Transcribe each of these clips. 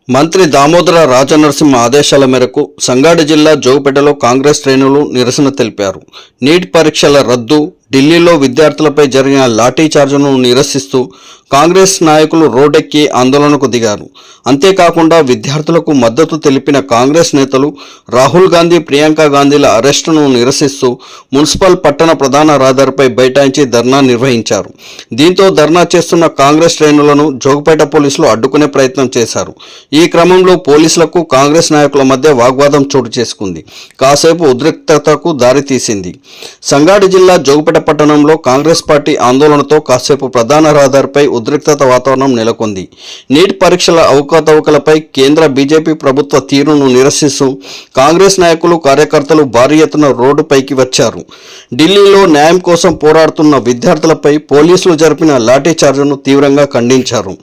మంత్రి దామోదర రాజనరసింహ ఆదేశాల మేరకు సంగారెడ్డి జిల్లా జోగిపేటలో కాంగ్రెస్ శ్రేణులు నిరసన తెలిపారు. నీట్ పరీక్షల రద్దు, ఢిల్లీలో విద్యార్థులపై జరిగిన లాఠీ చార్జ్ను నిరసిస్తూ కాంగ్రెస్ నాయకులు రోడ్డెక్కి ఆందోళనకు దిగారు. అంతేకాకుండా విద్యార్థులకు మద్దతు తెలిపిన కాంగ్రెస్ నేతలు రాహుల్ గాంధీ, ప్రియాంక గాంధీల అరెస్టును నిరసిస్తూ మున్సిపల్ పట్టణ ప్రధాన రహదారిపై బైఠాయించి ధర్నా నిర్వహించారు. దీంతో ధర్నా చేస్తున్న కాంగ్రెస్ శ్రేణులను జోగిపేట పోలీసులు అడ్డుకునే ప్రయత్నం చేశారు. ఈ క్రమంలో పోలీసులకు కాంగ్రెస్ నాయకుల మధ్య వాగ్వాదం చోటు చేసుకుంది. కాసేపు ఉద్రిక్తతకు దారితీసింది. సంగారెడ్డి జిల్లా జోగిపేట పట్టణంలో కాంగ్రెస్ పార్టీ ఆందోళనతో కాసేపు ప్రధాన రహదారిపై ఉద్రిక్తత వాతావరణం నెలకొంది. నీట్ పరీక్షల అవకతవకలపై కేంద్ర బీజేపీ ప్రభుత్వ తీరును నిరసిస్తూ కాంగ్రెస్ నాయకులు, కార్యకర్తలు భారీ ఎత్తున రోడ్డుపైకి వచ్చారు. ఢిల్లీలో న్యాయం కోసం పోరాడుతున్న విద్యార్థులపై పోలీసులు జరిపిన లాఠీ చార్జ్ను తీవ్రంగా ఖండించారు.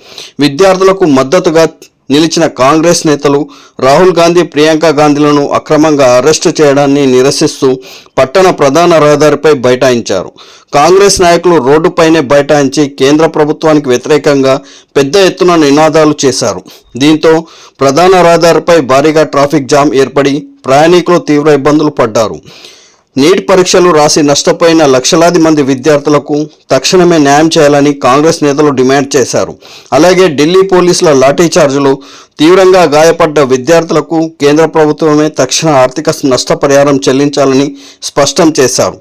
విద్యార్థులకు మద్దతుగా నిలిచిన కాంగ్రెస్ నేతలు రాహుల్ గాంధీ, ప్రియాంక గాంధీలను అక్రమంగా అరెస్టు చేయడాన్ని నిరసిస్తూ పట్టణ ప్రధాన రహదారిపై బైఠాయించారు. కాంగ్రెస్ నాయకులు రోడ్డుపైనే బైఠాయించి కేంద్ర ప్రభుత్వానికి వ్యతిరేకంగా పెద్ద ఎత్తున నినాదాలు చేశారు. దీంతో ప్రధాన రహదారిపై భారీగా ట్రాఫిక్ జామ్ ఏర్పడి ప్రయాణికులు తీవ్ర ఇబ్బందులు పడ్డారు. నీట్ పరీక్షలు రాసి నష్టపోయిన లక్షలాది మంది విద్యార్థులకు తక్షణమే న్యాయం చేయాలని కాంగ్రెస్ నేతలు డిమాండ్ చేశారు. అలాగే ఢిల్లీ పోలీసుల లాఠీ చార్జీలు తీవ్రంగా గాయపడ్డ విద్యార్థులకు కేంద్ర ప్రభుత్వమే తక్షణ ఆర్థిక నష్టపరిహారం చెల్లించాలని స్పష్టం చేశారు.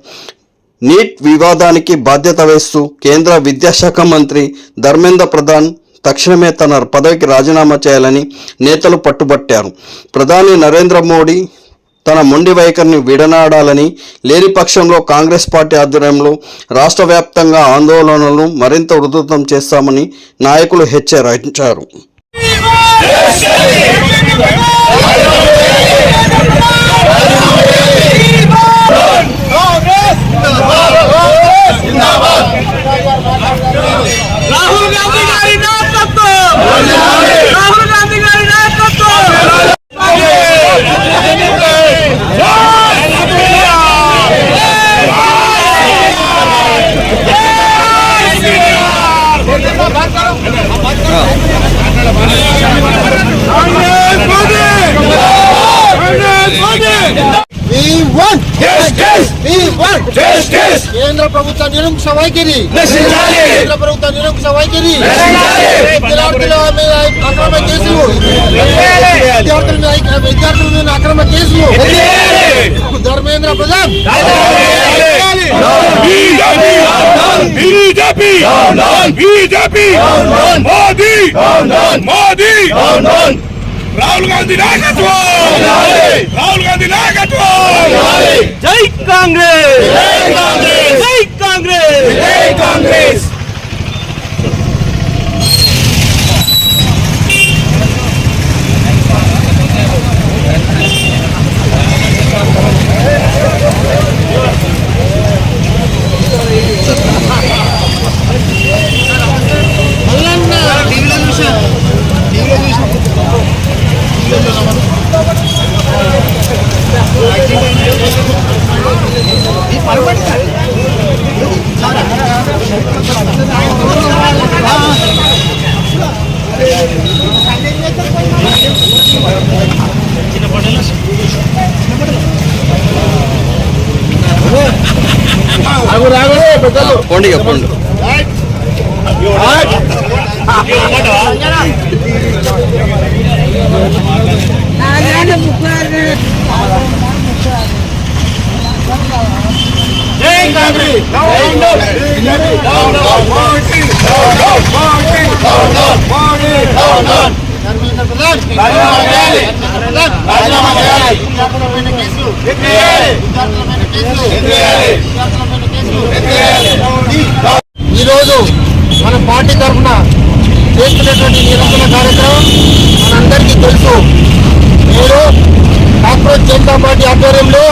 నీట్ వివాదానికి బాధ్యత వహిస్తూ కేంద్ర విద్యాశాఖ మంత్రి ధర్మేంద్ర ప్రధాన్ తక్షణమే తన పదవికి రాజీనామా చేయాలని నేతలు పట్టుబట్టారు. ప్రధాని నరేంద్ర మోడీ తన మొండి వైఖరిని విడనాడాలని, లేని పక్షంలో కాంగ్రెస్ పార్టీ ఆధ్వర్యంలో రాష్ట్ర వ్యాప్తంగా ఆందోళనలను మరింత ఉధృతం చేస్తామని నాయకులు హెచ్చరించారు. కేంద్ర ప్రభుత్వ నిరంకుశ వైఖరి, కేంద్ర ప్రభుత్వ నిరంకుశ వైఖరి, విద్యార్థుల మీద అక్రమ కేసులు, విద్యార్థుల మీద అక్రమ కేసులు, ధర్మేంద్ర ప్రధాన్, రాహుల్ గాంధీ నాయకత్వం, రాహుల్ గాంధీ నాయకత్వం. జై కాంగ్రెస్, జై కాంగ్రెస్, జై కాంగ్రెస్, జై కాంగ్రెస్. పోండి పోండి. ఈరోజు మన పార్టీ తరఫున చేస్తున్నటువంటి నిరసన కార్యక్రమం మనందరికీ తెలుసు. నేను కాంగ్రెస్ జనతా పార్టీ ఆధ్వర్యంలో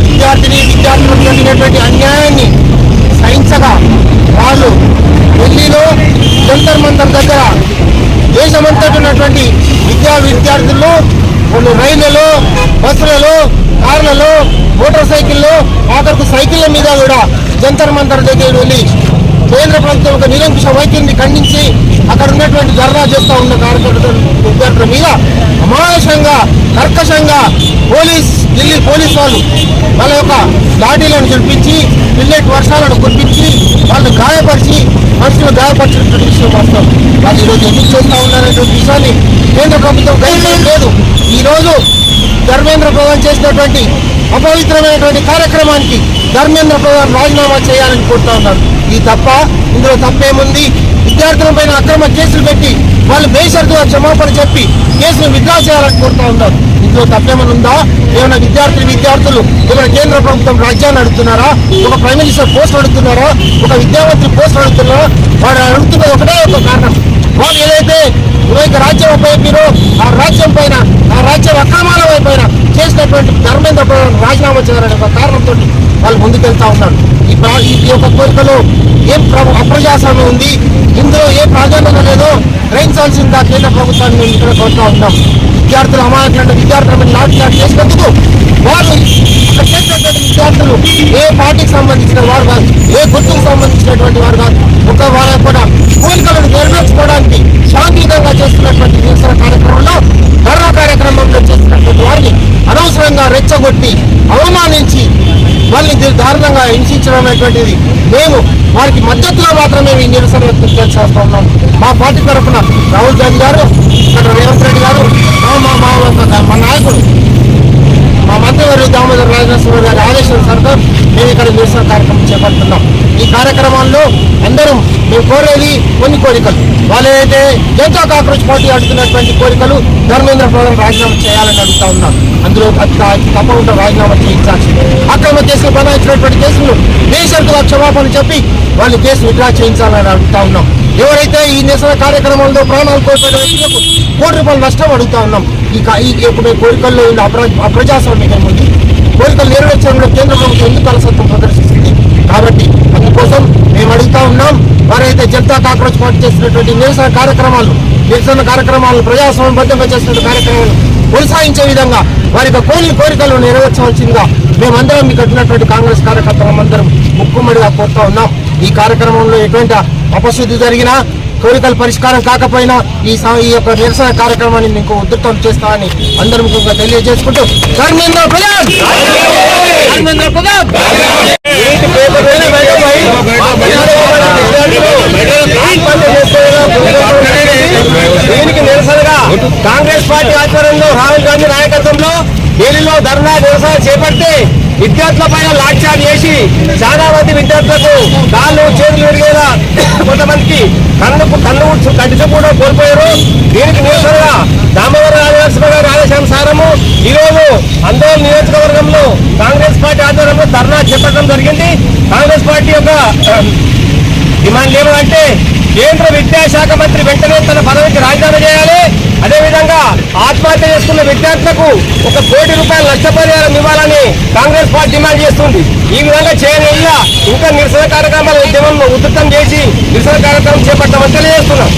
విద్యార్థులకు జరిగినటువంటి అన్యాయాన్ని సహించగా వాళ్ళు ఢిల్లీలో జంతర్ మంతర్ దగ్గర దేశమంతటా ఉన్నటువంటి విద్యార్థుల్లో కొన్ని రైళ్లలో, బస్సులలో, కార్లలో, మోటార్ సైకిల్లో, ఆఖరికి సైకిళ్ల మీద కూడా జంతర్ మంతర్ దగ్గర వెళ్ళి కేంద్ర ప్రభుత్వం యొక్క నిరంకుశ వైఖరిని ఖండించి అక్కడ ఉన్నటువంటి ధర్నా చేస్తూ ఉన్న విద్యార్థుల మీద అమానుషంగా కర్కశంగా ఢిల్లీ పోలీస్ వాళ్ళు వాళ్ళ యొక్క లాఠీలను చూపించి పిల్లెట్ వర్షాలను కురిపించి వాళ్ళు గాయపరిచి మనుషులు గాయపరిచినటువంటి విషయం వాస్తవం. వాళ్ళు ఈరోజు ఎందుకు చేస్తూ ఉన్నారనేటువంటి విషయాన్ని కేంద్ర ప్రభుత్వం గ్రహించడం లేదు. ఈరోజు ధర్మేంద్ర ప్రధాన్ చేసినటువంటి అపవిత్రమైనటువంటి కార్యక్రమానికి ధర్మేంద్ర ప్రధాన్ రాజీనామా చేయాలని కోరుతా ఉన్నారు. ఈ తప్ప ఇందులో తప్పేముంది? విద్యార్థుల పైన అక్రమ కేసులు పెట్టి వాళ్ళు బేషరతుగా క్షమాపణ చెప్పి కేసులు విత్డ్రా చేయాలని కోరుతా ఉన్నారు. ఇందులో తప్పేమని ఉందా? ఏమైనా విద్యార్థులు ఏమైనా కేంద్ర ప్రభుత్వం రాజ్యాన్ని అడుగుతున్నారా? ఒక ప్రైమ్ మినిస్టర్ పోస్ట్ అడుగుతున్నారా? ఒక విద్యామంత్రి పోస్ట్ అడుగుతున్నారా? వాడు అడుగుతున్నది ఒకటే ఒక కారణం, వాళ్ళు ఏదైతే రాజ్యం అప్పయ్యారో ఆ రాజ్యం పైన ఆ రాజ్యం అక్రమాల పైన చేసినటువంటి ధర్మేంద్ర ప్రధాన్ రాజీనామా చేయాలనే ఒక కారణంతో వాళ్ళు ముందుకెళ్తా ఉన్నారు. ఈ యొక్క కోరికలో ఏం అప్రజాస్వామ్యం ఉంది, ఇందులో ఏ ప్రాధాన్యత లేదో గ్రహించాల్సిందిగా కేంద్ర ప్రభుత్వాన్ని మేము ఇక్కడ కోరుతా ఉన్నాం. విద్యార్థులు అమాయకులంటే విద్యార్థులను లాఠీ చేసినందుకు వాళ్ళు అక్కడ చేసినటువంటి విద్యార్థులు ఏ పార్టీకి సంబంధించిన వారు కాదు, ఏ గుర్తుకు సంబంధించినటువంటి వారు కాదు. ఒక వాళ్ళ కూడా కోరికలను నెరవేర్చుకోవడానికి శాంతియుతంగా చేస్తున్నటువంటి నిరసన కార్యక్రమంలో ధర్నా కార్యక్రమంలో చేస్తున్నటువంటి వారిని అనవసరంగా రెచ్చగొట్టి అవమానించి వాళ్ళని దారుణంగా హింసించడం అనేటువంటిది మేము వారికి మద్దతులో మాత్రమే ఈ నిరసన చేస్తా ఉన్నాం. మా పార్టీ తరఫున రాహుల్ గాంధీ గారు, ఇక్కడ రేవంత్ రెడ్డి గారు, మా నాయకుడు మా మంత్రివర్యులు దామోదర్ రాజనరసింహ గారి ఆదేశానుసారం మేము ఇక్కడ నిరసన కార్యక్రమం చేపడుతున్నాం. ఈ కార్యక్రమంలో అందరం మేము కోరేది కొన్ని కోరికలు. వాళ్ళు ఏదైతే జనతా కాంగ్రెస్ పార్టీ అడుగుతున్నటువంటి కోరికలు ధర్మేంద్ర ప్రధాన్ రాజీనామా చేయాలని అడుగుతా ఉన్నారు. అందులో తప్పకుండా రాజీనామా చేయించాల్సింది. అక్రమ కేసులు బనాయించినటువంటి కేసులు బేషరతుగా క్షమాపణ చెప్పి వాళ్ళు కేసు విత్డ్రా చేయించాలని అడుగుతా ఉన్నాం. ఎవరైతే ఈ నిరసన కార్యక్రమంలో ప్రాణాలు కోల్పోయిన వ్యక్తులకు కోటి రూపాయలు నష్టం అడుగుతా ఉన్నాం. ఈ కోరికల్లో అప్రజాస్వామ్యం ఉంది. కోరికలు నెరవేర్చడంలో కేంద్ర ప్రభుత్వం ఎందుకు అలసత్వం ప్రదర్శిస్తుంది? కాబట్టి అందుకోసం మేము అడుగుతా ఉన్నాం, వారైతే జనతా కాంగ్రెస్ పార్టీ చేసినటువంటి నిరసన కార్యక్రమాలను ప్రజాస్వామ్యబద్ధంగా చేస్తున్న కార్యక్రమాలు కొనసాగించే విధంగా వారి కోరికలు నెరవేర్చవలసిందిగా మేమందరం మీకు కట్టినటువంటి కాంగ్రెస్ కార్యకర్తలందరం ముక్కుమ్మడిగా కోరుతా ఉన్నాం. ఈ కార్యక్రమంలో ఎటువంటి అపశుద్ధి జరిగినా, కోరికల పరిష్కారం కాకపోయినా ఈ యొక్క నిరసన కార్యక్రమాన్ని మీకు ఉధృతం చేస్తామని అందరం ముఖ్యంగా తెలియజేసుకుంటూ ధర్మేంద్ర ప్రధాన్ దీనికి నిరసనగా కాంగ్రెస్ పార్టీ ఆధ్వర్యంలో రాహుల్ గాంధీ నాయకత్వంలో ఢిల్లీలో ధర్నా నిరసన చేపట్టి విద్యార్థుల పైన లాఠీచార్జ్ చేసి చాలా మంది విద్యార్థులకు కాళ్ళు చేతులు విరిగేలా కొంతమందికి కంటి కూడా కోల్పోయారు. దీనికి నిరసనగా దామోదర రాజనరసింహ గారి ఆదేశానుసారము ఈరోజు అందరూ నియోజకవర్గంలో కాంగ్రెస్ పార్టీ ఆధ్వర్యంలో ధర్నా చేపట్టడం జరిగింది. కాంగ్రెస్ పార్టీ యొక్క డిమాండ్ ఏమంటే కేంద్ర విద్యాశాఖ మంత్రి వెంటనే తన పదవికి రాజీనామా చేయాలి. అదేవిధంగా ఆత్మహత్య చేసుకున్న విద్యార్థులకు 1 కోటి రూపాయల నష్టపరిహారం ఇవ్వాలని కాంగ్రెస్ పార్టీ డిమాండ్ చేస్తుంది. ఈ విధంగా చేయని ఇంకా నిరసన కార్యక్రమాల ఉద్యమం ఉధృతం చేసి నిరసన కార్యక్రమం చేపట్టామని తెలియజేస్తున్నాం.